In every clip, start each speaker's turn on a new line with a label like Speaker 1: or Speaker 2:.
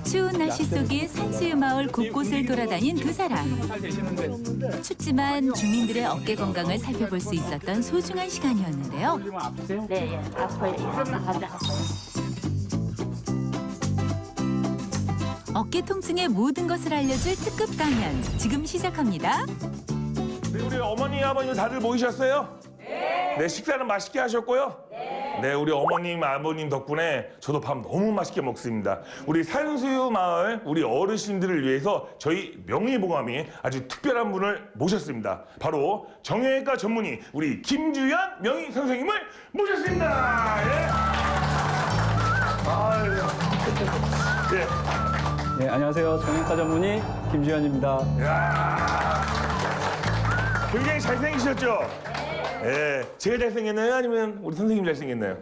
Speaker 1: 추운 날씨 속에 산수유 마을 곳곳을 돌아다닌 두 사람. 춥지만 주민들의 어깨 건강을 살펴볼 수 있었던 소중한 시간이었는데요.
Speaker 2: 네, 아파요.
Speaker 1: 어깨 통증의 모든 것을 알려줄 특급 강연 지금 시작합니다.
Speaker 3: 우리 어머니, 아버님 다들 모이셨어요? 네, 식사는 맛있게 하셨고요? 네, 우리 어머님, 아버님 덕분에 저도 밥 너무 맛있게 먹습니다. 우리 산수유 마을 우리 어르신들을 위해서 저희 명의보감이 아주 특별한 분을 모셨습니다. 바로 정형외과 전문의 우리 김주연 명의 선생님을 모셨습니다. 예. 아유. 예.
Speaker 4: 네, 안녕하세요. 정형외과 전문의 김주현입니다.
Speaker 3: 야. 굉장히 잘생기셨죠? 예, 제가 잘생겼나요? 아니면 우리 선생님 잘생겼나요?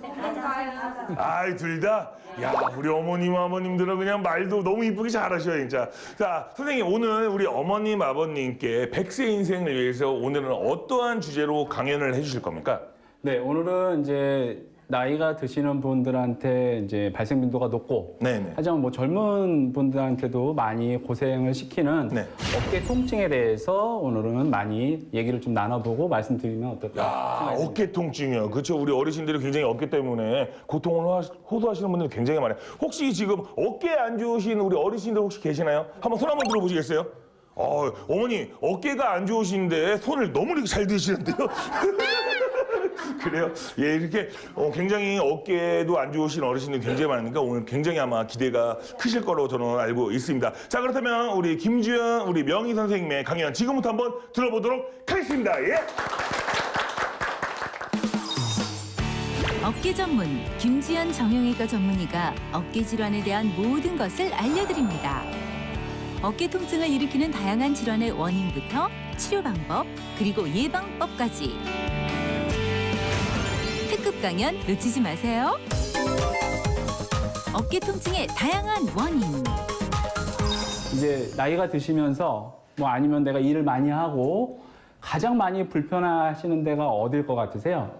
Speaker 3: 아이, 둘 다? 야, 우리 어머님, 아버님들은 그냥 말도 너무 이쁘게 잘하셔요, 진짜. 자, 선생님, 오늘 우리 어머님, 아버님께 100세 인생을 위해서 오늘은 어떠한 주제로 강연을 해주실 겁니까?
Speaker 4: 네, 오늘은 이제 나이가 드시는 분들한테 이제 발생 빈도가 높고,
Speaker 3: 네네.
Speaker 4: 하지만 뭐 젊은 분들한테도 많이 고생을 시키는
Speaker 3: 네.
Speaker 4: 어깨 통증에 대해서 오늘은 많이 얘기를 좀 나눠보고 말씀드리면 어떨까
Speaker 3: 야,
Speaker 4: 생각합니다.
Speaker 3: 어깨 통증이요. 그렇죠. 우리 어르신들이 굉장히 어깨 때문에 고통을 호소하시는 분들이 굉장히 많아요. 혹시 지금 어깨 안 좋으신 우리 어르신들 혹시 계시나요? 한번 손 한번 들어보시겠어요? 어머니, 어깨가 안 좋으신데 손을 너무 이렇게 잘 드시는데요? 그래요? 예, 이렇게 굉장히 어깨도 안 좋으신 어르신들 굉장히 많으니까 오늘 굉장히 아마 기대가 크실 거로 저는 알고 있습니다. 자, 그렇다면 우리 김주연 우리 명의 선생님의 강연 지금부터 한번 들어보도록 하겠습니다. 예.
Speaker 1: 어깨 전문 김지연 정형외과 전문의가 어깨 질환에 대한 모든 것을 알려드립니다. 어깨 통증을 일으키는 다양한 질환의 원인부터 치료 방법 그리고 예방법까지 특급 강연 놓치지 마세요. 어깨 통증의 다양한 원인.
Speaker 4: 이제 나이가 드시면서 뭐 아니면 내가 일을 많이 하고 가장 많이 불편하시는 데가 어딜 것 같으세요?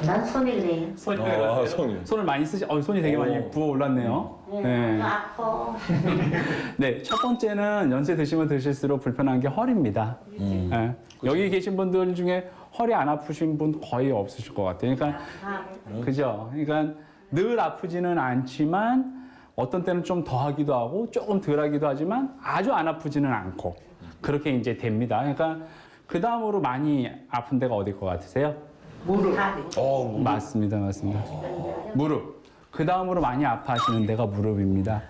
Speaker 2: 난 손이래요.
Speaker 4: 손을 많이 쓰시, 손이 되게 많이 부어 올랐네요. 네.
Speaker 2: 아파.
Speaker 4: 네, 첫 번째는 연세 드시면 드실수록 불편한 게 허리입니다. 네. 여기 계신 분들 중에 허리 안 아프신 분 거의 없으실 것 같아요. 그러니까, 그죠? 그러니까 늘 아프지는 않지만 어떤 때는 좀 더 하기도 하고 조금 덜 하기도 하지만 아주 안 아프지는 않고 그렇게 이제 됩니다. 그러니까 그 다음으로 많이 아픈 데가 어딜 것 같으세요?
Speaker 2: 무릎.
Speaker 4: 맞습니다. 무릎. 그 다음으로 많이 아파하시는 데가 무릎입니다.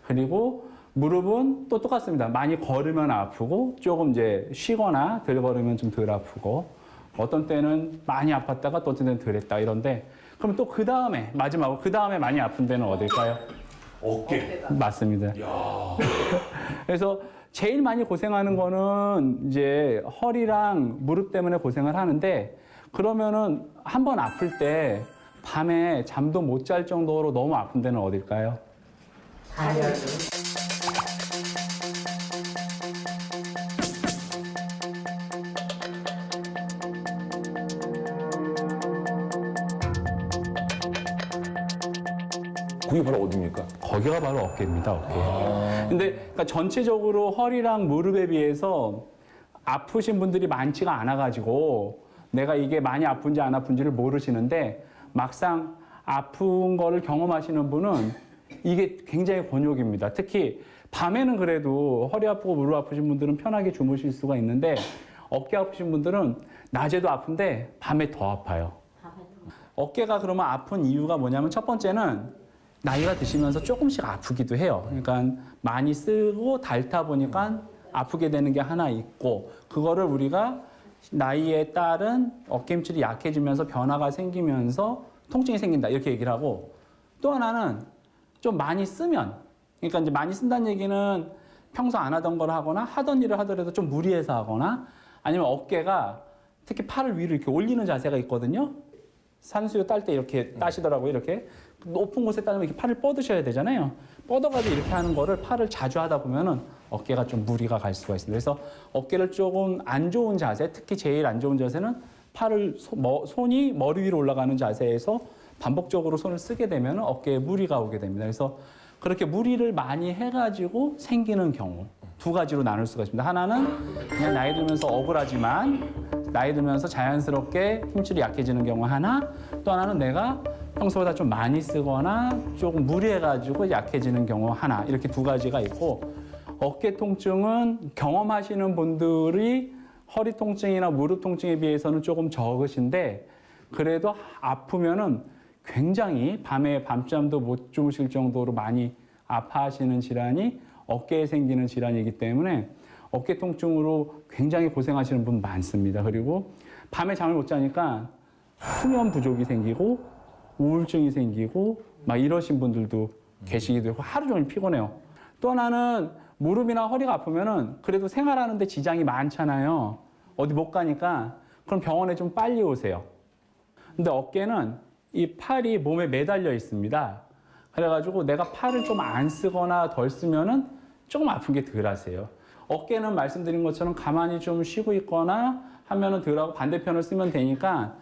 Speaker 4: 그리고 무릎은 또 똑같습니다. 많이 걸으면 아프고 조금 이제 쉬거나 덜 걸으면 좀 덜 아프고 어떤 때는 많이 아팠다가 또 어떤 때는 덜 했다 이런데 그럼 또 그 다음에 마지막으로 그 다음에 많이 아픈 데는 어딜까요?
Speaker 3: 어깨.
Speaker 4: 맞습니다. 그래서 제일 많이 고생하는 거는 이제 허리랑 무릎 때문에 고생을 하는데 그러면은 한 번 아플 때 밤에 잠도 못 잘 정도로 너무 아픈 데는 어딜까요?
Speaker 3: 그게 바로 어디입니까?
Speaker 4: 거기가 바로 어깨입니다, 어깨. 근데 그러니까 전체적으로 허리랑 무릎에 비해서 아프신 분들이 많지가 않아가지고 내가 이게 많이 아픈지 안 아픈지를 모르시는데 막상 아픈 거를 경험하시는 분은 이게 굉장히 곤욕입니다. 특히 밤에는 그래도 허리 아프고 무릎 아프신 분들은 편하게 주무실 수가 있는데 어깨 아프신 분들은 낮에도 아픈데 밤에 더 아파요. 어깨가 그러면 아픈 이유가 뭐냐면 첫 번째는 나이가 드시면서 조금씩 아프기도 해요. 그러니까 많이 쓰고 닳다 보니까 아프게 되는 게 하나 있고 그거를 우리가 나이에 따른 어깨 힘줄이 약해지면서 변화가 생기면서 통증이 생긴다 이렇게 얘기를 하고 또 하나는 좀 많이 쓰면 그러니까 이제 많이 쓴다는 얘기는 평소 안 하던 걸 하거나 하던 일을 하더라도 좀 무리해서 하거나 아니면 어깨가 특히 팔을 위로 이렇게 올리는 자세가 있거든요. 산수유 딸 때 이렇게 따시더라고요. 이렇게 높은 곳에 따르면 이렇게 팔을 뻗으셔야 되잖아요. 뻗어가지고 이렇게 하는 거를 팔을 자주 하다 보면은 어깨가 좀 무리가 갈 수가 있습니다. 그래서 어깨를 조금 안 좋은 자세, 특히 제일 안 좋은 자세는 팔을 손이 머리 위로 올라가는 자세에서 반복적으로 손을 쓰게 되면 어깨에 무리가 오게 됩니다. 그래서 그렇게 무리를 많이 해가지고 생기는 경우 두 가지로 나눌 수가 있습니다. 하나는 그냥 나이 들면서 억울하지만 나이 들면서 자연스럽게 힘줄이 약해지는 경우 하나, 또 하나는 내가 평소보다 좀 많이 쓰거나 조금 무리해가지고 약해지는 경우 하나, 이렇게 두 가지가 있고, 어깨 통증은 경험하시는 분들이 허리 통증이나 무릎 통증에 비해서는 조금 적으신데, 그래도 아프면은 굉장히 밤에 밤잠도 못 주무실 정도로 많이 아파하시는 질환이 어깨에 생기는 질환이기 때문에 어깨 통증으로 굉장히 고생하시는 분 많습니다. 그리고 밤에 잠을 못 자니까 수면 부족이 생기고 우울증이 생기고 막 이러신 분들도 계시기도 하고 하루 종일 피곤해요. 또 하나는 무릎이나 허리가 아프면은 그래도 생활하는데 지장이 많잖아요. 어디 못 가니까 그럼 병원에 좀 빨리 오세요. 근데 어깨는 이 팔이 몸에 매달려 있습니다. 그래가지고 내가 팔을 좀 안 쓰거나 덜 쓰면은 조금 아픈 게 덜 하세요. 어깨는 말씀드린 것처럼 가만히 좀 쉬고 있거나 하면은 덜 하고 반대편을 쓰면 되니까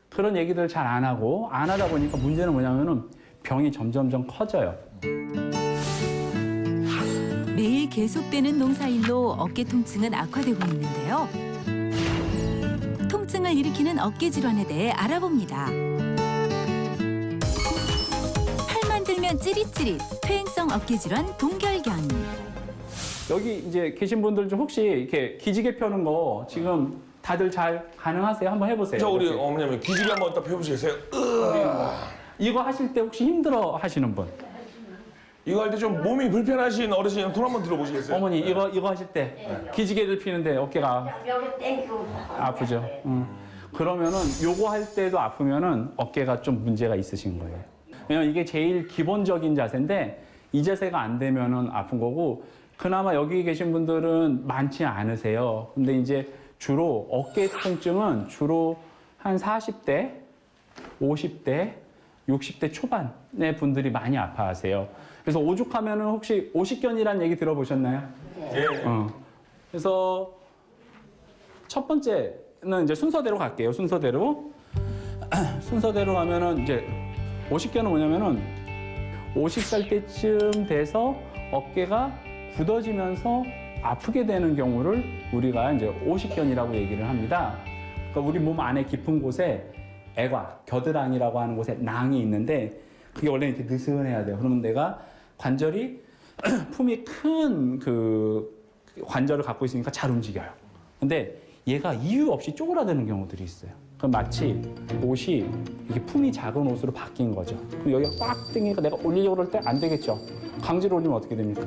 Speaker 4: 그런 얘기들 잘 안 하고 안 하다 보니까 문제는 뭐냐면은 병이 점점점 커져요.
Speaker 1: 매일 계속되는 농사일로 어깨 통증은 악화되고 있는데요. 통증을 일으키는 어깨 질환에 대해 알아봅니다. 팔만 들면 찌릿찌릿, 퇴행성 어깨 질환 동결견.
Speaker 4: 여기 이제 계신 분들 중 혹시 이렇게 기지개 펴는 거 지금 다들 잘 가능하세요? 한번 해보세요.
Speaker 3: 저 우리
Speaker 4: 이렇게.
Speaker 3: 어머님 기지개 한번 딱 펴보시겠어요?
Speaker 4: 이거 하실 때 혹시 힘들어 하시는 분?
Speaker 3: 이거 할 때 좀 몸이 불편하신 어르신 손 한번 들어보시겠어요?
Speaker 4: 어머니 이거 하실 때 기지개를 피는데 어깨가
Speaker 2: 여기 땡기고
Speaker 4: 아프죠? 그러면은 요거 할 때도 아프면은 어깨가 좀 문제가 있으신 거예요. 왜냐면 이게 제일 기본적인 자세인데 이 자세가 안 되면은 아픈 거고, 그나마 여기 계신 분들은 많지 않으세요. 근데 이제 주로 어깨 통증은 주로 한 40대, 50대, 60대 초반의 분들이 많이 아파하세요. 그래서 오죽하면은 혹시 오십견이라는 얘기 들어보셨나요?
Speaker 3: 예.
Speaker 4: 그래서 첫 번째는 이제 순서대로 갈게요. 순서대로 가면은 이제 오십견은 뭐냐면은 50살 때쯤 돼서 어깨가 굳어지면서 아프게 되는 경우를 우리가 이제 오십견이라고 얘기를 합니다. 그러니까 우리 몸 안에 깊은 곳에 애과, 겨드랑이라고 하는 곳에 낭이 있는데 그게 원래 이렇게 느슨해야 돼요. 그러면 내가 관절이 품이 큰 그 관절을 갖고 있으니까 잘 움직여요. 근데 얘가 이유 없이 쪼그라드는 경우들이 있어요. 그럼 마치 옷이 이렇게 품이 작은 옷으로 바뀐 거죠. 그럼 여기가 꽉 당기니까 내가 올리려고 그럴 때 안 되겠죠. 강제로 올리면 어떻게 됩니까?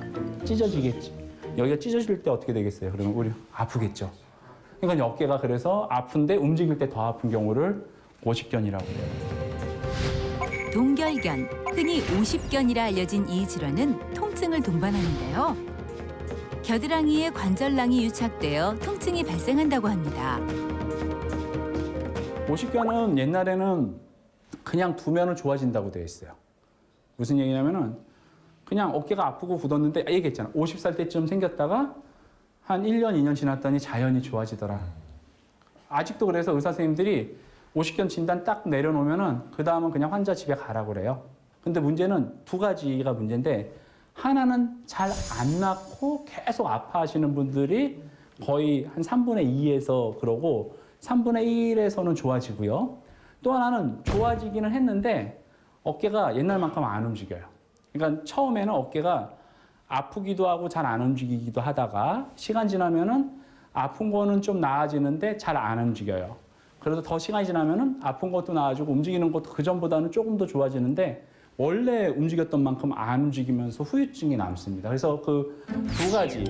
Speaker 4: 찢어지겠지. 여기가 찢어질 때 어떻게 되겠어요? 그러면 우리 아프겠죠. 그러니까 어깨가 그래서 아픈데 움직일 때 더 아픈 경우를 오십견이라고 해요.
Speaker 1: 동결견, 흔히 오십견이라 알려진 이 질환은 통증을 동반하는데요. 겨드랑이에 관절낭이 유착되어 통증이 발생한다고 합니다.
Speaker 4: 오십견은 옛날에는 그냥 두면은 좋아진다고 되어 있어요. 무슨 얘기냐면은 그냥 어깨가 아프고 굳었는데 얘기했잖아. 50살 때쯤 생겼다가 한 1년, 2년 지났더니 자연히 좋아지더라. 아직도 그래서 의사 선생님들이 오십견 진단 딱 내려놓으면은 그 다음은 그냥 환자 집에 가라고 그래요. 근데 문제는 두 가지가 문제인데, 하나는 잘 안 낫고 계속 아파하시는 분들이 거의 한 3분의 2에서 그러고 3분의 1에서는 좋아지고요. 또 하나는 좋아지기는 했는데 어깨가 옛날만큼 안 움직여요. 그러니까 처음에는 어깨가 아프기도 하고 잘 안 움직이기도 하다가 시간 지나면은 아픈 거는 좀 나아지는데 잘 안 움직여요. 그래서 더 시간이 지나면은 아픈 것도 나아지고 움직이는 것도 그 전보다는 조금 더 좋아지는데 원래 움직였던 만큼 안 움직이면서 후유증이 남습니다. 그래서 그 두 가지,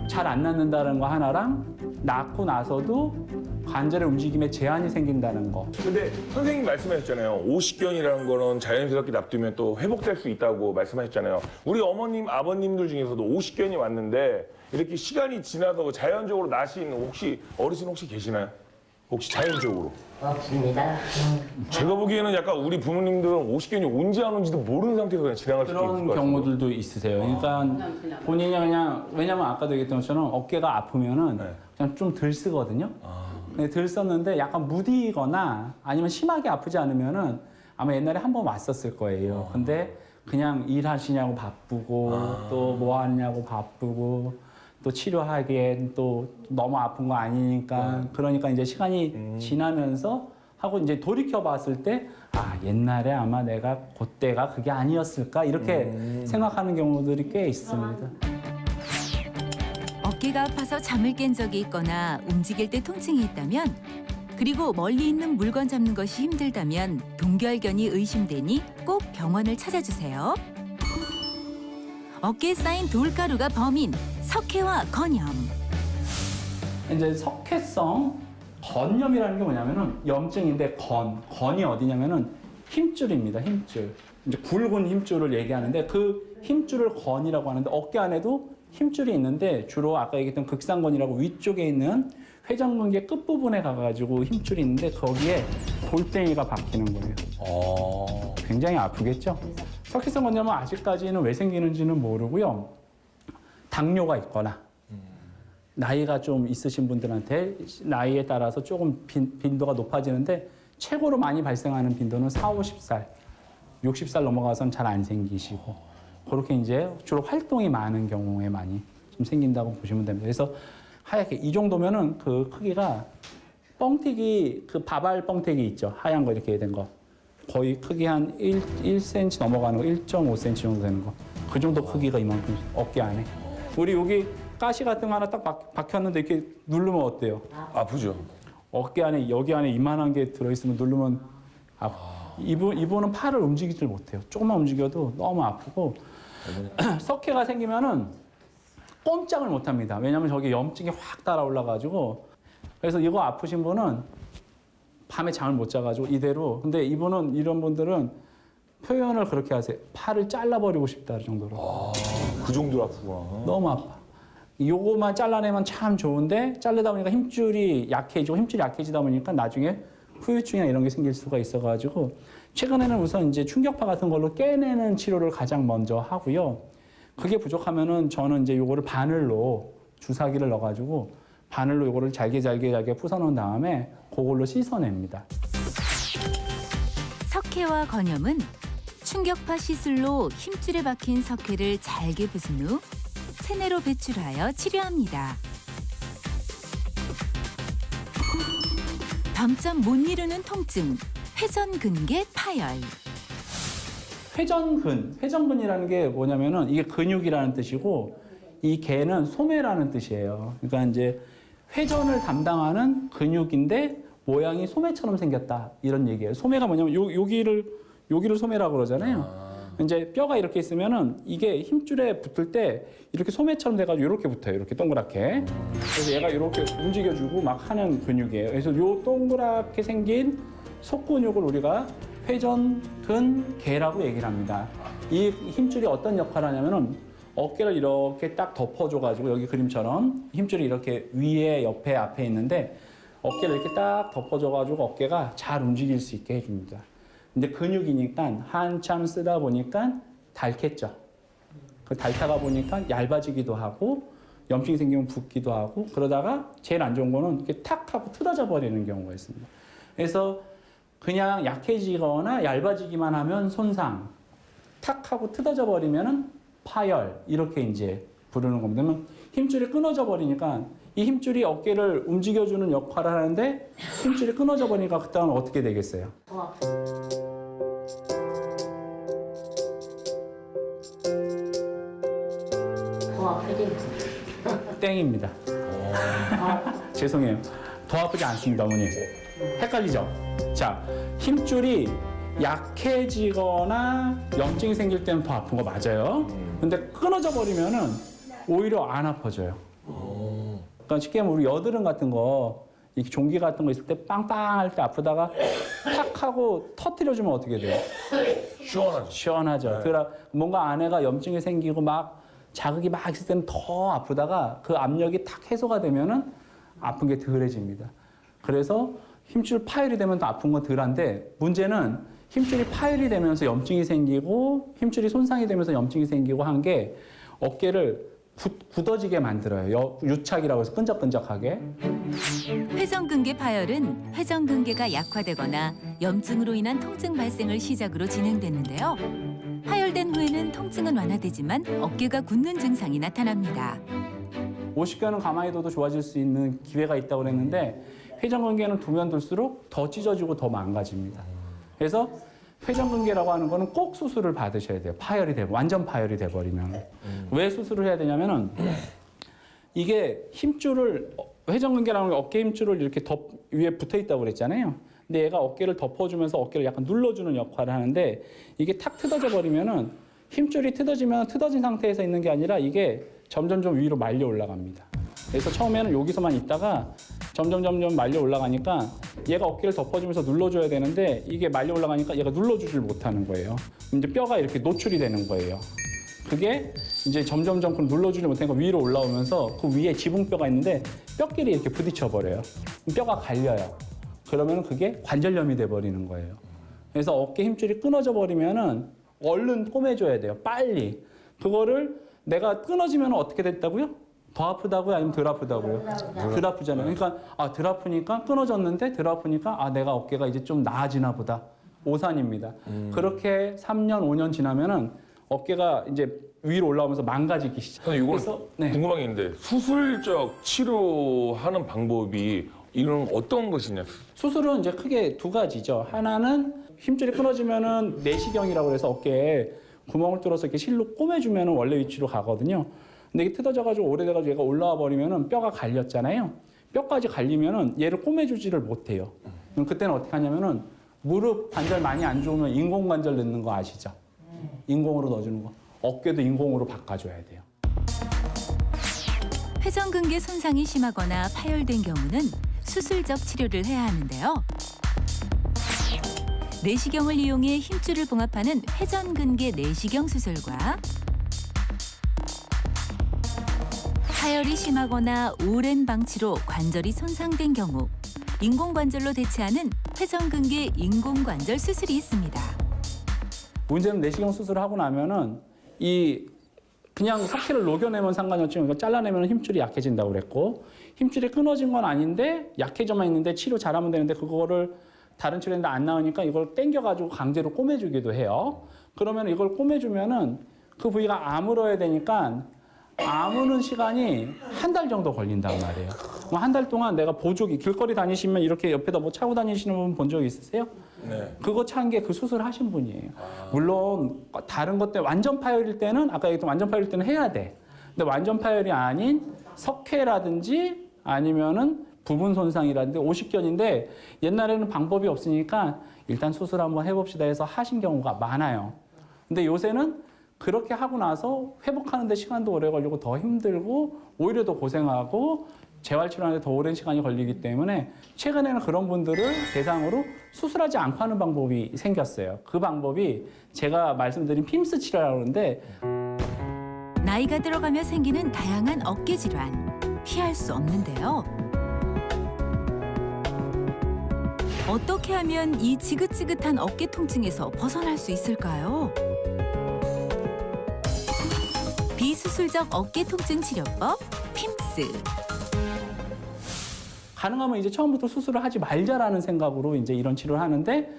Speaker 4: 잘 안 낫는다는 거 하나랑 낫고 나서도 관절의 움직임에 제한이 생긴다는 거.
Speaker 3: 근데 선생님 말씀하셨잖아요. 오십견이라는 거는 자연스럽게 납두면 또 회복될 수 있다고 말씀하셨잖아요. 우리 어머님, 아버님들 중에서도 오십견이 왔는데 이렇게 시간이 지나서 자연적으로 나신 어르신 혹시 계시나요? 혹시 자연적으로?
Speaker 2: 없습니다.
Speaker 3: 제가 보기에는 약간 우리 부모님들은 오십견이 온지 안 온지도 모르는 상태에서 그냥 지나갈 수도 있을 것
Speaker 4: 그런
Speaker 3: 같아요.
Speaker 4: 경우들도 있으세요. 그러니까 본인이 그냥, 왜냐면 아까도 얘기했던 것처럼 어깨가 아프면은
Speaker 3: 네.
Speaker 4: 그냥 좀 덜 쓰거든요. 근데 덜 썼는데 약간 무디거나 아니면 심하게 아프지 않으면은 아마 옛날에 한 번 왔었을 거예요. 근데 그냥 일하시냐고 바쁘고 또 뭐 하냐고 바쁘고 또 치료하기엔 또 너무 아픈 거 아니니까 그러니까 이제 시간이 지나면서 하고 이제 돌이켜 봤을 때 아, 옛날에 아마 내가 그때가 그게 아니었을까 이렇게 생각하는 경우들이 꽤 있습니다.
Speaker 1: 어깨가 아파서 잠을 깬 적이 있거나 움직일 때 통증이 있다면 그리고 멀리 있는 물건 잡는 것이 힘들다면 동결견이 의심되니 꼭 병원을 찾아주세요. 어깨에 쌓인 돌가루가 범인 석회와 건염.
Speaker 4: 이제 석회성 건염이라는 게 뭐냐면은 염증인데 건이 어디냐면은 힘줄입니다. 힘줄. 이제 굵은 힘줄을 얘기하는데 그 힘줄을 건이라고 하는데 어깨 안에도 힘줄이 있는데 주로 아까 얘기했던 극상건이라고 위쪽에 있는 회전근개 끝부분에 가가지고 힘줄이 있는데 거기에 돌덩이가 박히는 거예요. 굉장히 아프겠죠? 석회성 건염은 아직까지는 왜 생기는지는 모르고요. 당뇨가 있거나 나이가 좀 있으신 분들한테 나이에 따라서 조금 빈도가 높아지는데 최고로 많이 발생하는 빈도는 40, 50살, 60살 넘어가서는 잘 안 생기시고 그렇게 이제 주로 활동이 많은 경우에 많이 좀 생긴다고 보시면 됩니다. 그래서 하얗게 이 정도면은 그 크기가 뻥튀기 그 밥알 뻥튀기 있죠. 하얀 거 이렇게 된 거. 거의 크기 한 1cm 넘어가는 거, 1.5cm 정도 되는 거. 그 정도 크기가 이만큼 어깨 안에. 우리 여기 가시 같은 거 하나 딱 박혔는데 이렇게 누르면 어때요?
Speaker 3: 아프죠?
Speaker 4: 어깨 안에 여기 안에 이만한 게 들어있으면 누르면 이분은 팔을 움직이질 못해요. 조금만 움직여도 너무 아프고 석회가 생기면은 꼼짝을 못합니다. 왜냐하면 저기 염증이 확 따라 올라가지고 그래서 이거 아프신 분은 밤에 잠을 못 자가지고 이대로 근데 이런 분들은 표현을 그렇게 하세요. 팔을 잘라버리고 싶다 정도로.
Speaker 3: 그 정도로 아프구나.
Speaker 4: 너무 아파. 요거만 잘라내면 참 좋은데 자르다 보니까 힘줄이 약해지다 보니까 나중에 후유증이나 이런 게 생길 수가 있어가지고 최근에는 우선 이제 충격파 같은 걸로 깨내는 치료를 가장 먼저 하고요. 그게 부족하면은 저는 이제 요거를 바늘로 주사기를 넣어가지고 바늘로 요거를 잘게 부숴놓은 다음에 그걸로 씻어냅니다.
Speaker 1: 석회와 건염은 충격파 시술로 힘줄에 박힌 석회를 잘게 부순 후 체내로 배출하여 치료합니다. 밤잠 못 이루는 통증, 회전근개 파열.
Speaker 4: 회전근이라는 게 뭐냐면은 이게 근육이라는 뜻이고 이 개는 소매라는 뜻이에요. 그러니까 이제 회전을 담당하는 근육인데 모양이 소매처럼 생겼다 이런 얘기예요. 소매가 뭐냐면 여기를 소매라고 그러잖아요. 이제 뼈가 이렇게 있으면은 이게 힘줄에 붙을 때 이렇게 소매처럼 돼가지고 이렇게 붙어요. 이렇게 동그랗게. 그래서 얘가 이렇게 움직여주고 막 하는 근육이에요. 그래서 요 동그랗게 생긴 속근육을 우리가 회전근개라고 얘기를 합니다. 이 힘줄이 어떤 역할을 하냐면은 어깨를 이렇게 딱 덮어줘가지고 여기 그림처럼 힘줄이 이렇게 위에, 옆에, 앞에 있는데 어깨를 이렇게 딱 덮어줘가지고 어깨가 잘 움직일 수 있게 해줍니다. 근데 근육이니까 한참 쓰다 보니까 닳겠죠. 그 닳다가 보니까 얇아지기도 하고 염증이 생기면 붓기도 하고 그러다가 제일 안 좋은 거는 이렇게 탁 하고 틀어져 버리는 경우가 있습니다. 그래서 그냥 약해지거나 얇아지기만 하면 손상, 탁 하고 틀어져 버리면은 파열 이렇게 이제 부르는 겁니다. 그러면 힘줄이 끊어져 버리니까 이 힘줄이 어깨를 움직여주는 역할을 하는데 힘줄이 끊어져 버리니까 그다음은 어떻게 되겠어요?
Speaker 2: 더 아프지?
Speaker 4: 땡입니다. 죄송해요. 더 아프지 않습니다, 어머니. 헷갈리죠? 자, 힘줄이 약해지거나 염증이 생길 때는 더 아픈 거 맞아요. 근데 끊어져 버리면은 오히려 안 아파져요. 그러니까 쉽게 하면 우리 여드름 같은 거, 이 종기 같은 거 있을 때 빵빵할 때 아프다가 탁 하고 터뜨려주면 어떻게 돼요?
Speaker 3: 시원하죠.
Speaker 4: 시원하죠. 뭔가 안에가 염증이 생기고 막 자극이 막 있을 때는 더 아프다가 그 압력이 탁 해소가 되면은 아픈 게 덜해집니다. 그래서 힘줄 파열이 되면 또 아픈 건 덜한데 문제는 힘줄이 파열이 되면서 염증이 생기고 힘줄이 손상이 되면서 염증이 생기고 한 게 어깨를 굳어지게 만들어요. 유착이라고 해서 끈적끈적하게.
Speaker 1: 회전근개 파열은 회전근개가 약화되거나 염증으로 인한 통증 발생을 시작으로 진행되는데요. 하혈된 후에는 통증은 완화되지만 어깨가 굳는 증상이 나타납니다.
Speaker 4: 50견은 가만히 둬도 좋아질 수 있는 기회가 있다고 그랬는데 회전근개는 두면 둘수록 더 찢어지고 더 망가집니다. 그래서 회전근개라고 하는 거는 꼭 수술을 받으셔야 돼요. 완전 파열이 돼버리면. 왜 수술을 해야 되냐면은 이게 힘줄을 회전근개라는 게 어깨 힘줄을 이렇게 위에 붙어 있다고 그랬잖아요. 근데 얘가 어깨를 덮어주면서 어깨를 약간 눌러주는 역할을 하는데 이게 탁 트어져 버리면은 힘줄이 트어지면 트어진 상태에서 있는 게 아니라 이게 점점 위로 말려 올라갑니다. 그래서 처음에는 여기서만 있다가 점점 말려 올라가니까 얘가 어깨를 덮어주면서 눌러줘야 되는데 이게 말려 올라가니까 얘가 눌러주질 못하는 거예요. 이제 뼈가 이렇게 노출이 되는 거예요. 그게 이제 점점 그럼 눌러주지 못하니까 위로 올라오면서 그 위에 지붕뼈가 있는데 뼈끼리 이렇게 부딪혀 버려요. 뼈가 갈려요. 그러면 그게 관절염이 돼버리는 거예요. 그래서 어깨 힘줄이 끊어져 버리면은 얼른 꼬매줘야 돼요. 빨리. 그거를 내가 끊어지면 어떻게 됐다고요? 더 아프다고요? 아니면 덜 아프다고요? 덜 아프잖아요. 그러니까 덜 아프니까 끊어졌는데 덜 아프니까 내가 어깨가 이제 좀 나아지나 보다. 오산입니다. 그렇게 3년, 5년 지나면은 어깨가 이제 위로 올라오면서 망가지기 시작해요.
Speaker 3: 이걸
Speaker 4: 그래서
Speaker 3: 궁금한 게 있는데 수술적 치료하는 방법이 이런 어떤 것이냐?
Speaker 4: 수술은 이제 크게 두 가지죠. 하나는 힘줄이 끊어지면은 내시경이라고 해서 어깨에 구멍을 뚫어서 이렇게 실로 꼬매주면은 원래 위치로 가거든요. 근데 이게 뜯어져가지고 오래돼가지고 얘가 올라와 버리면은 뼈가 갈렸잖아요. 뼈까지 갈리면은 얘를 꼬매주지를 못해요. 그럼 그때는 어떻게 하냐면은 무릎 관절 많이 안 좋으면 인공관절 넣는 거 아시죠? 인공으로 넣어주는 거. 어깨도 인공으로 바꿔줘야 돼요.
Speaker 1: 회전근개 손상이 심하거나 파열된 경우는 수술적 치료를 해야 하는데요. 내시경을 이용해 힘줄을 봉합하는 회전근개 내시경 수술과 파열이 심하거나 오랜 방치로 관절이 손상된 경우 인공관절로 대체하는 회전근개 인공관절 수술이 있습니다.
Speaker 4: 문제는 내시경 수술을 하고 나면은 그냥 석회를 녹여내면 상관이 없지만 이거 잘라내면 힘줄이 약해진다고 그랬고 힘줄이 끊어진 건 아닌데 약해져만 있는데 치료 잘하면 되는데 그거를 다른 치료인데 안 나으니까 이걸 당겨가지고 강제로 꼬매주기도 해요. 그러면 이걸 꼬매주면은 그 부위가 아물어야 되니까 아무는 시간이 한 달 정도 걸린단 말이에요. 한 달 동안 내가 보조기, 길거리 다니시면 이렇게 옆에다 뭐 차고 다니시는 분 본 적 있으세요?
Speaker 3: 네.
Speaker 4: 그거 찬 게 그 수술 하신 분이에요. 물론 다른 것 때문에 완전 파열일 때는 아까 얘기했던 완전 파열일 때는 해야 돼. 근데 완전 파열이 아닌 석회라든지 아니면은 부분 손상이라든지 50견인데 옛날에는 방법이 없으니까 일단 수술 한번 해봅시다 해서 하신 경우가 많아요. 근데 요새는 그렇게 하고 나서 회복하는데 시간도 오래 걸리고 더 힘들고 오히려 더 고생하고 재활치료하는데 더 오랜 시간이 걸리기 때문에 최근에는 그런 분들을 대상으로 수술하지 않고 하는 방법이 생겼어요. 그 방법이 제가 말씀드린 핌스 치료라고 하는데
Speaker 1: 나이가 들어가며 생기는 다양한 어깨 질환 피할 수 없는데요. 어떻게 하면 이 지긋지긋한 어깨 통증에서 벗어날 수 있을까요? 비수술적 어깨 통증 치료법 핌스.
Speaker 4: 가능하면 이제 처음부터 수술을 하지 말자라는 생각으로 이제 이런 치료를 하는데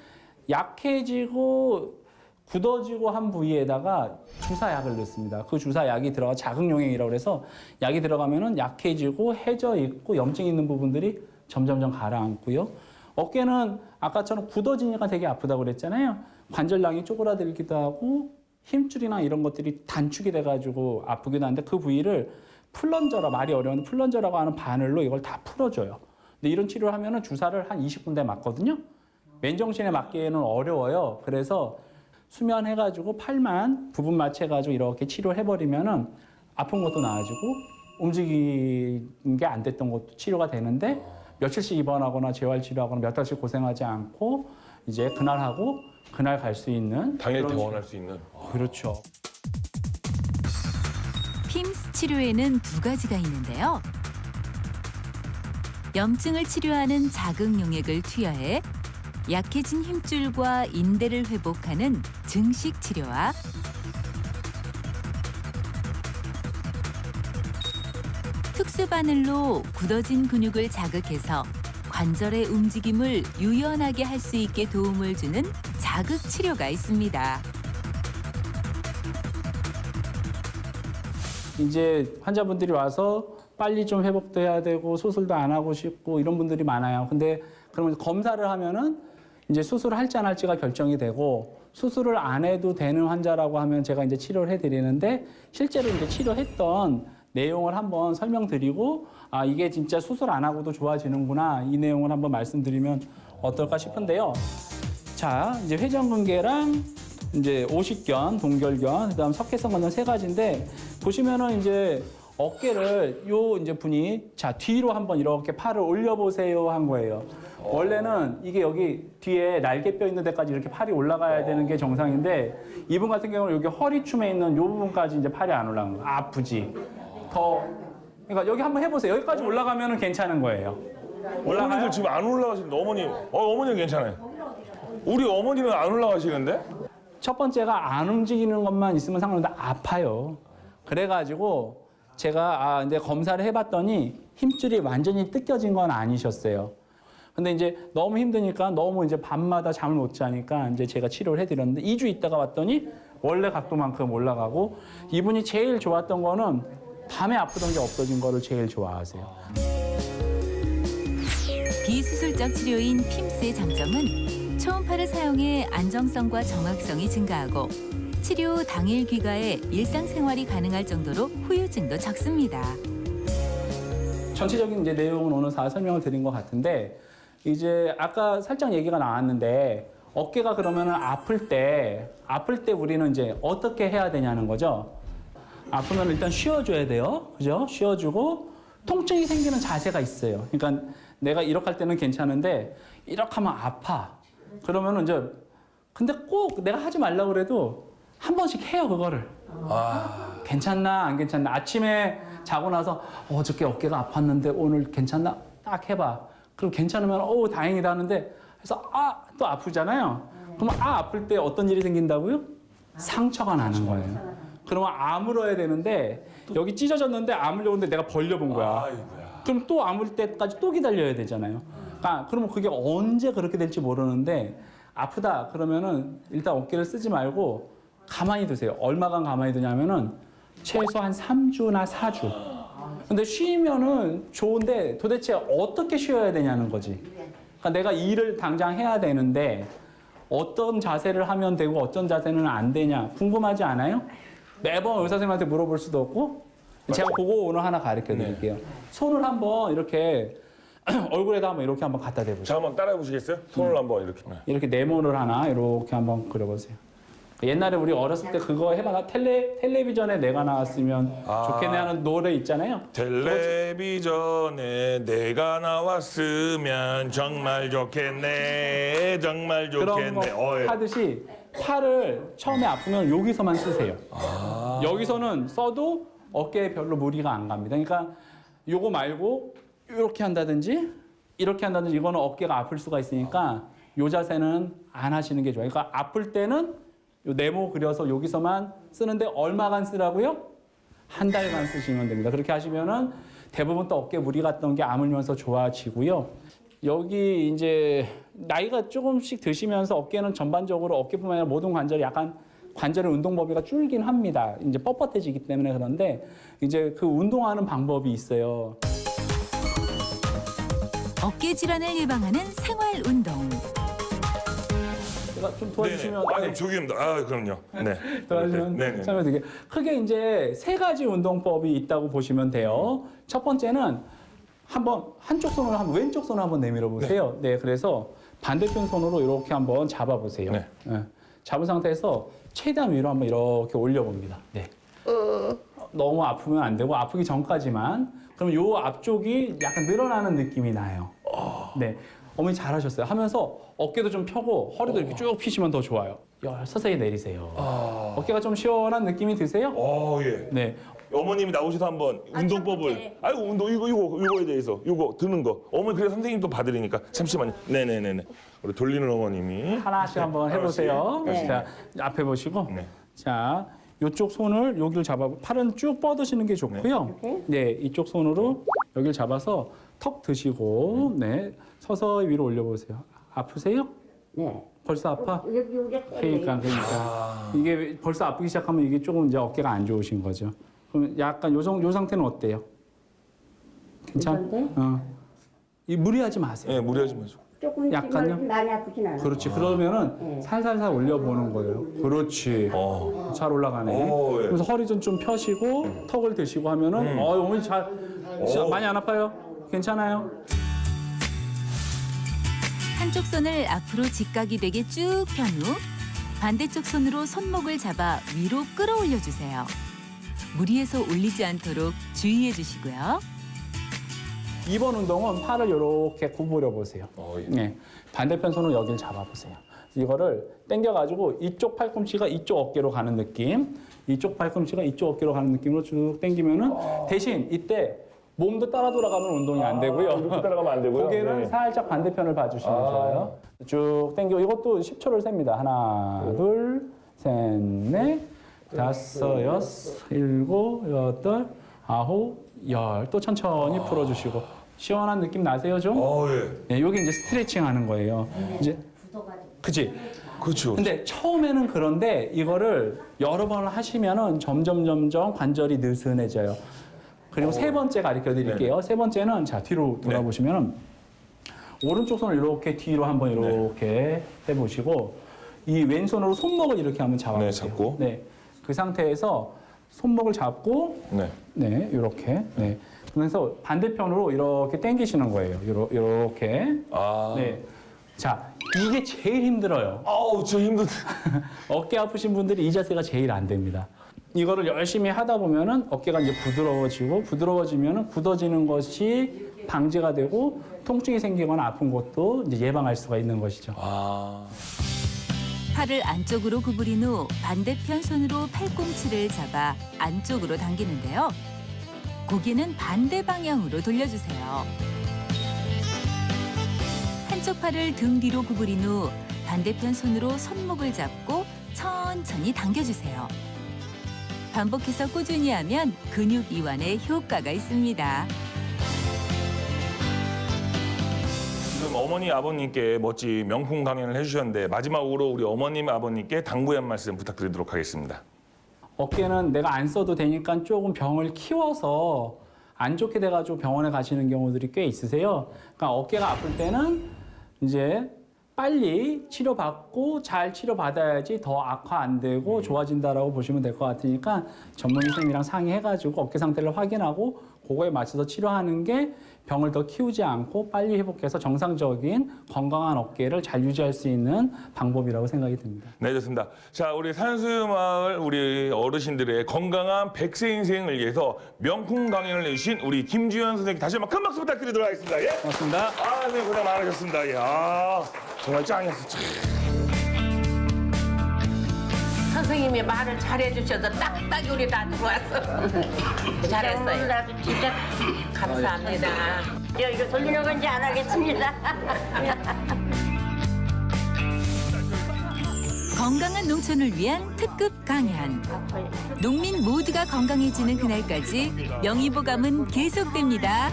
Speaker 4: 약해지고 굳어지고 한 부위에다가 주사약을 넣습니다. 그 주사약이 들어가 자극용액이라고 해서 약이 들어가면은 약해지고 해져 있고 염증 있는 부분들이 점점 가라앉고요. 어깨는 아까처럼 굳어지니까 되게 아프다고 그랬잖아요. 관절량이 쪼그라들기도 하고 힘줄이나 이런 것들이 단축이 돼가지고 아프기도 한데 그 부위를 플런저라 말이 어려운데 플런저라고 하는 바늘로 이걸 다 풀어줘요. 근데 이런 치료를 하면은 주사를 한 20군데 맞거든요. 맨정신에 맞기에는 어려워요. 그래서 수면해가지고 팔만 부분 맞춰가지고 이렇게 치료를 해버리면은 아픈 것도 나아지고 움직이는 게 안 됐던 것도 치료가 되는데 며칠씩 입원하거나 재활치료하거나 몇 달씩 고생하지 않고 이제 그날 하고 그날 갈 수 있는
Speaker 3: 당일
Speaker 4: 그런
Speaker 3: 퇴원할 수 있는.
Speaker 4: 그렇죠.
Speaker 1: 핌스 치료에는 두 가지가 있는데요. 염증을 치료하는 자극용액을 투여해 약해진 힘줄과 인대를 회복하는 증식 치료와 특수 바늘로 굳어진 근육을 자극해서 관절의 움직임을 유연하게 할 수 있게 도움을 주는 자극 치료가 있습니다.
Speaker 4: 이제 환자분들이 와서 빨리 좀 회복돼야 되고 수술도 안 하고 싶고 이런 분들이 많아요. 근데 그러면 검사를 하면은 이제 수술을 할지 안 할지가 결정이 되고 수술을 안 해도 되는 환자라고 하면 제가 이제 치료를 해드리는데 실제로 이제 치료했던 내용을 한번 설명드리고 아 이게 진짜 수술 안 하고도 좋아지는구나 이 내용을 한번 말씀드리면 어떨까 싶은데요. 자 이제 회전근개랑 이제 오십견, 동결견, 그다음 석회성 건전 세 가지인데 보시면은 이제 어깨를 요 이제 분이 자 뒤로 한번 이렇게 팔을 올려보세요 한 거예요. 원래는 이게 여기 뒤에 날개뼈 있는 데까지 이렇게 팔이 올라가야 되는 게 정상인데 이분 같은 경우는 여기 허리춤에 있는 요 부분까지 이제 팔이 안 올라가는 거예요. 아프지. 더 그러니까 여기 한번 해보세요. 여기까지 올라가면은 괜찮은 거예요.
Speaker 3: 어머니들 지금 안 올라가시는데 어머니, 어머니는 괜찮아요. 우리 어머니는 안 올라가시는데?
Speaker 4: 첫 번째가 안 움직이는 것만 있으면 상관없는데 아파요. 그래가지고 제가 근데 검사를 해봤더니 힘줄이 완전히 뜯겨진 건 아니셨어요. 근데 이제 너무 힘드니까 너무 이제 밤마다 잠을 못 자니까 이제 제가 치료를 해드렸는데 2주 있다가 왔더니 원래 각도만큼 올라가고 이분이 제일 좋았던 거는 밤에 아프던 게 없어진 거를 제일 좋아하세요.
Speaker 1: 비수술적 치료인 핌스의 장점은 초음파를 사용해 안정성과 정확성이 증가하고 치료 당일 귀가에 일상생활이 가능할 정도로 후유증도 적습니다.
Speaker 4: 전체적인 이제 내용은 오늘 다 설명을 드린 것 같은데 이제 아까 살짝 얘기가 나왔는데 어깨가 그러면은 아플 때 우리는 이제 어떻게 해야 되냐는 거죠. 아프면 일단 쉬어줘야 돼요. 그죠? 쉬어주고 통증이 생기는 자세가 있어요. 그러니까 내가 이렇게 할 때는 괜찮은데 이렇게 하면 아파. 그러면은 이제 근데 꼭 내가 하지 말라고 그래도 한 번씩 해요, 그거를. 괜찮나, 안 괜찮나. 아침에 자고 나서 어저께 어깨가 아팠는데 오늘 괜찮나? 딱 해봐. 그럼 괜찮으면 다행이다 하는데 그래서 또 아프잖아요. 그러면 아플 때 어떤 일이 생긴다고요? 상처가 나는 거예요. 그러면 아물어야 되는데 여기 찢어졌는데 아물려고 했는데 내가 벌려본 거야. 그럼 또 아물 때까지 또 기다려야 되잖아요. 그러면 그게 언제 그렇게 될지 모르는데 아프다 그러면은 일단 어깨를 쓰지 말고 가만히 두세요. 얼마간 가만히 두냐면은 최소한 3주나 4주. 근데 쉬면은 좋은데 도대체 어떻게 쉬어야 되냐는 거지. 그러니까 내가 일을 당장 해야 되는데 어떤 자세를 하면 되고 어떤 자세는 안 되냐 궁금하지 않아요? 매번 의사 선생님한테 물어볼 수도 없고 제가 그거 오늘 하나 가르쳐 드릴게요. 손을 한번 이렇게 얼굴에다 한번 이렇게 한번 갖다 대보세요.
Speaker 3: 자, 한번 따라해 보시겠어요? 손을 한번 이렇게.
Speaker 4: 이렇게 네모를 하나 이렇게 한번 그려보세요. 옛날에 우리 어렸을 때 그거 해봐. 텔레비전에 내가 나왔으면 좋겠네 하는 노래 있잖아요.
Speaker 3: 텔레비전에 내가 나왔으면 정말 좋겠네. 정말
Speaker 4: 그런
Speaker 3: 좋겠네.
Speaker 4: 거 하듯이 팔을 처음에 아프면 여기서만 쓰세요. 여기서는 써도 어깨에 별로 무리가 안 갑니다. 그러니까 요거 말고 이렇게 한다든지 이렇게 한다든지 이거는 어깨가 아플 수가 있으니까 요 자세는 안 하시는 게 좋아요. 그러니까 아플 때는 요 네모 그려서 여기서만 쓰는데 얼마간 쓰라고요? 한 달간 쓰시면 됩니다. 그렇게 하시면은 대부분 또 어깨 무리 갔던 게 아물면서 좋아지고요. 여기 이제 나이가 조금씩 드시면서 어깨는 전반적으로 어깨뿐만 아니라 모든 관절이 약간 관절의 운동 범위가 줄긴 합니다. 이제 뻣뻣해지기 때문에 그런데 이제 그 운동하는 방법이 있어요.
Speaker 1: 어깨 질환을 예방하는 생활 운동.
Speaker 4: 제가 좀 도와주시면
Speaker 3: 저기입니다. 그럼요. 네.
Speaker 4: 도와주시면
Speaker 3: 네네.
Speaker 4: 설명드릴게요. 크게 이제 세 가지 운동법이 있다고 보시면 돼요. 첫 번째는 한번 한쪽 손으로 한번 왼쪽 손을 한번 내밀어 보세요. 네, 그래서 반대편 손으로 이렇게 한번 잡아 보세요.
Speaker 3: 네.
Speaker 4: 잡은 상태에서 최대한 위로 한번 이렇게 올려 봅니다. 네. 너무 아프면 안 되고 아프기 전까지만. 그럼 요 앞쪽이 약간 늘어나는 느낌이 나요. 네. 어머니 잘하셨어요. 하면서 어깨도 좀 펴고 허리도 이렇게 쭉 펴시면 더 좋아요. 서서히 내리세요. 어깨가 좀 시원한 느낌이 드세요?
Speaker 3: 예.
Speaker 4: 네.
Speaker 3: 어머님이 나오셔서 한번 운동법을. 아이고, 운동, 이거에 대해서. 이거 드는 거. 어머니, 그래 선생님 또 봐드리니까. 잠시만요. 네네네네. 우리 돌리는 어머님이.
Speaker 4: 하나씩 한번 해보세요.
Speaker 3: 네.
Speaker 4: 자, 앞에 보시고.
Speaker 3: 네.
Speaker 4: 자, 이쪽 손을 여기를 잡아, 팔은 쭉 뻗으시는 게 좋고요. 네, 이쪽 손으로 여기를 잡아서 턱 드시고, 네, 서서히 위로 올려보세요. 아프세요?
Speaker 2: 네.
Speaker 4: 벌써 아파?
Speaker 2: 여기
Speaker 4: 그러니까. 이게 벌써 아프기 시작하면 이게 조금 이제 어깨가 안 좋으신 거죠. 그럼 약간 요 상태는 어때요? 괜찮?
Speaker 2: 이건데?
Speaker 4: 이 무리하지 마세요.
Speaker 3: 네, 무리하지 마시고.
Speaker 2: 조금
Speaker 4: 약간요?
Speaker 2: 많이 아프진 않아요.
Speaker 4: 그렇지. 그러면은
Speaker 2: 네.
Speaker 4: 살살살 올려보는 거예요. 그렇지. 잘 올라가네.
Speaker 3: 오, 예.
Speaker 4: 그래서 허리 좀 펴시고 턱을 드시고 하면은 어머니 잘 진짜 많이 안 아파요? 괜찮아요?
Speaker 1: 한쪽 손을 앞으로 직각이 되게 쭉 편 후 반대쪽 손으로 손목을 잡아 위로 끌어올려 주세요. 무리해서 올리지 않도록 주의해 주시고요.
Speaker 4: 이번 운동은 팔을 이렇게 구부려 보세요.
Speaker 3: 예.
Speaker 4: 네. 반대편 손으로 여기를 잡아보세요. 이거를 당겨가지고 이쪽 팔꿈치가 이쪽 어깨로 가는 느낌, 이쪽 팔꿈치가 이쪽 어깨로 가는 느낌으로 쭉 당기면은 대신 이때 몸도 따라 돌아가면 운동이 안 되고요.
Speaker 3: 이렇게 따라가면 안 되고요.
Speaker 4: 고개는
Speaker 3: 네.
Speaker 4: 살짝 반대편을 봐주시면 좋아요. 쭉 당기고 이것도 10초를 셉니다. 하나, 둘, 셋, 넷, 다섯, 여섯, 일곱, 여덟, 아홉, 열. 또 천천히 풀어주시고 시원한 느낌 나세요 좀?
Speaker 3: 예.
Speaker 4: 네, 여기 이제 스트레칭 하는 거예요. 이제 그치?
Speaker 3: 그렇죠.
Speaker 4: 근데 처음에는 그런데 이거를 여러 번을 하시면은 점점 관절이 느슨해져요. 그리고 세 번째 가르쳐 드릴게요. 세 번째는 자 뒤로 돌아보시면은 오른쪽 손을 이렇게 뒤로 한번 이렇게 해보시고 이 왼손으로 손목을 이렇게 한번 잡아보세요.
Speaker 3: 네, 잡고.
Speaker 4: 네, 그 상태에서 손목을 잡고
Speaker 3: 네.
Speaker 4: 네, 이렇게 네. 그래서 반대편으로 이렇게 당기시는 거예요. 이렇게.
Speaker 3: 아.
Speaker 4: 네. 자, 이게 제일 힘들어요.
Speaker 3: 아우, 저 힘든.
Speaker 4: 어깨 아프신 분들이 이 자세가 제일 안 됩니다. 이거를 열심히 하다 보면은 어깨가 이제 부드러워지면은 굳어지는 것이 방지가 되고 통증이 생기거나 아픈 것도 이제 예방할 수가 있는 것이죠.
Speaker 3: 아.
Speaker 1: 팔을 안쪽으로 구부린 후 반대편 손으로 팔꿈치를 잡아 안쪽으로 당기는데요. 고개는 반대 방향으로 돌려주세요. 한쪽 팔을 등 뒤로 구부린 후 반대편 손으로 손목을 잡고 천천히 당겨주세요. 반복해서 꾸준히 하면 근육 이완에 효과가 있습니다.
Speaker 3: 지금 어머니 아버님께 멋진 명품 강연을 해주셨는데 마지막으로 우리 어머님 아버님께 당부의 한 말씀 부탁드리도록 하겠습니다.
Speaker 4: 어깨는 내가 안 써도 되니까 조금 병을 키워서 안 좋게 돼가지고 병원에 가시는 경우들이 꽤 있으세요. 그러니까 어깨가 아플 때는 이제 빨리 치료받고 잘 치료받아야지 더 악화 안 되고 좋아진다라고 보시면 될 것 같으니까 전문 선생님이랑 상의해가지고 어깨 상태를 확인하고 그거에 맞춰서 치료하는 게 병을 더 키우지 않고 빨리 회복해서 정상적인 건강한 어깨를 잘 유지할 수 있는 방법이라고 생각이 듭니다.
Speaker 3: 네, 좋습니다. 자, 우리 산수마을 우리 어르신들의 건강한 100세 인생을 위해서 명품 강연을 해주신 우리 김주현 선생님 다시 한번 큰 박수 부탁드리도록 하겠습니다. 예?
Speaker 4: 고맙습니다.
Speaker 3: 아, 네, 고생 많으셨습니다. 이야, 정말 짱이었어. 참.
Speaker 5: 선생님이 말을 잘해주셔서 딱딱 요리 다 들어왔어. 잘했어요.
Speaker 2: 나도 진짜
Speaker 5: 감사합니다.
Speaker 2: 이거 돌리는 건지 안 하겠습니다.
Speaker 1: 건강한 농촌을 위한 특급 강연. 농민 모두가 건강해지는 그날까지 명의보감은 계속됩니다.